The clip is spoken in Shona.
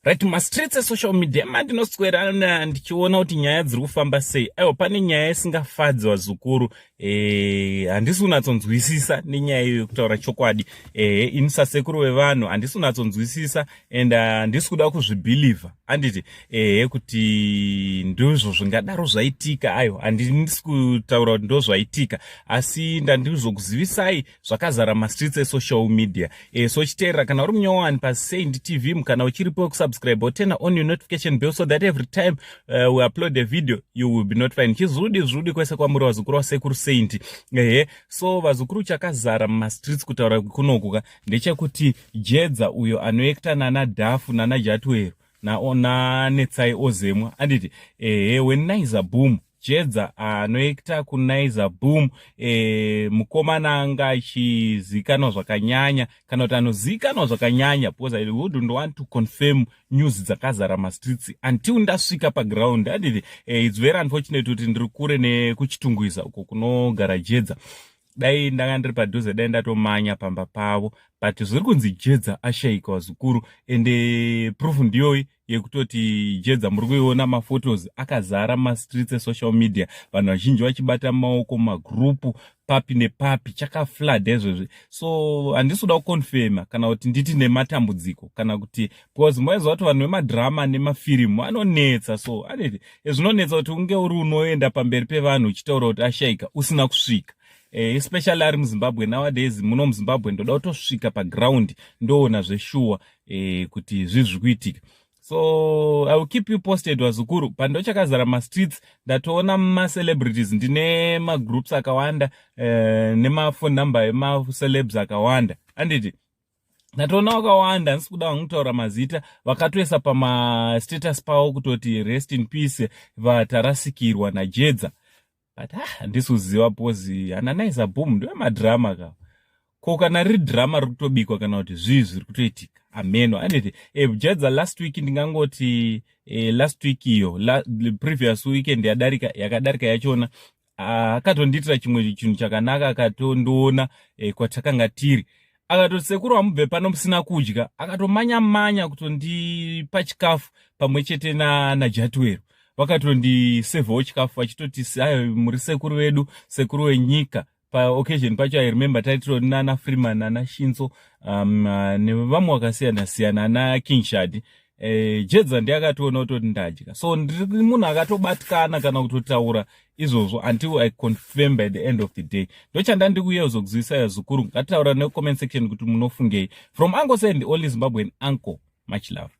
Right, mastreets esocial media mandinoswera ndichiona kuti nyaya dziri kufamba sei. Aiwa, pane nyaya isingafadzi vazukuru, handisi kunatsonzwisisa nenyaya iyo yekutaura chokwadi. Ini sasekuru vevanhu handisi kunatsonzwisisa and handisi kuda kuzvibhilivha. Handiti kuti ndizvo zvingadaro zvaitika. Aiwa, handisi kutaura kuti ndo zvaitika, asi ndandizokuzivisai zvakazara mastreets esocial media. So chiteerera, kana uri munyowani paSaindi TV, kana uchiripo subscribe or turn on your notification bell so that every time we upload a video you will be notified. Chizrudi kwese kwamuri vazukuru vasekuru Saindi. So vazukuru chakazara mastreets kutaura kunokuka ndechekuti Jedza uyo anoekta nana Dhafu nana Jatwero na Netsai ozemwa anditi WeNaizaBoom Jedza anoekta kuNaizaBoom mukomana anga achizikanwa zvakanyanya kana kuti anozikanwa zvakanyanya, because I wouldn't want to confirm news dzakazara mastreets until ndasvika paground. Anditi it's very unfortunate kuti ndiri kure nekuchitungwiza uko kunogara Jedza. Dai ndanga ndiri padhuze dai ndatomanya pamba pavo, but zviri kunzi Jedza ashaika vazukuru, ende proof ndiyoyi yekutoti Jedza muri kuiona maphotos akazara mastreets esocial media, vanhu vazhinji vachibata maoko magrupu papi nepapi, chakaflood ezvozvi. So handisi kuda kuconfirma kana kuti nditi nematambudziko kana kuti, because mwaizwa kuti vanhu vemadhirama nemafirimu anonetsa. So anditi zvinonetsa kuti unge uri unoenda pamberi pevanhu uchitaura kuti ashaika usina kusvika. Especially ari muZimbabwe nowadays, muno muZimbabwe ndoda kutosvika paground ndoona zveshuwa kuti zvizvi kuitika. So I will keep you posted vazukuru. Pando chakazara mastreets ndatoona ma-celebrities ndine ma-groups akawanda, nema-phone number ema-celebs akawanda. Anditi ndatoona wakawanda, ndisi kuda kutaura mazita, vakatoisa pama-status pavo kutoti rest in peace vatarasikirwa naJedza. But handisi kuziva pozi naNaizaBoom ndiwe madhirama ka. Ko kana riri drama riri kutobikwa kana kuti zvii zviri kutoitika. Ameno. Anditi Jedza last week ndingangoti last week iyo previous weekend yakadarika yachona akatondiitira chimwe chinhu chakanaka, akatondiona kwatakanga tiri, akatoti sekuru wamubve pano musina kudya, akatomanya kutondipa chikafu pamwe chete naJatwero. Vakatondisevawo chikafu vachitoti hayi muri sekuru vedu, sekuru wenyika. Pa-occasion pacho I remember taitiro nana Freeman nana Shinzo nevamwe vakasiyana-siyana na King Shadi. Jedza ndiakatoona kutoti ndadya. So ndiri munhu akatobatikana kana kutotaura izvozvo until I confirm by the end of the day. Ndochanda ndikuuya kuzokuzivisa yazukuru. Ngatitaura necomment section kuti munofungei. From Uncle Saindi, only Zimbabwean uncle. Much love.